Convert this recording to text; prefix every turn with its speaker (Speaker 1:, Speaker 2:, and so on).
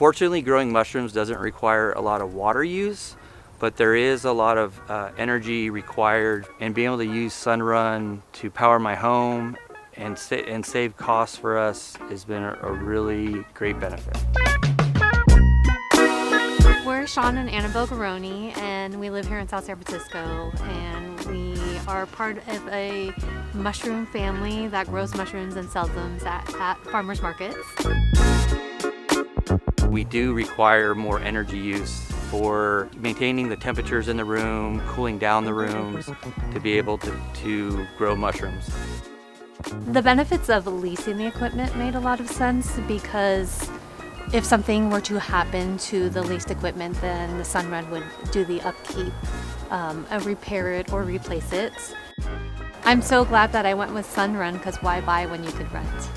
Speaker 1: Fortunately, growing mushrooms doesn't require a lot of water use, but there is a lot of energy required, and being able to use Sunrun to power my home and save costs for us has been a really great benefit.
Speaker 2: We're Sean and Annabelle Garoni, and we live here in South San Francisco, and we are part of a mushroom family that grows mushrooms and sells them at farmers markets.
Speaker 1: We do require more energy use for maintaining the temperatures in the room, cooling down the rooms, to be able to grow mushrooms.
Speaker 2: The benefits of leasing the equipment made a lot of sense because if something were to happen to the leased equipment, then the Sunrun would do the upkeep, repair it or replace it. I'm so glad that I went with Sunrun because why buy when you could rent?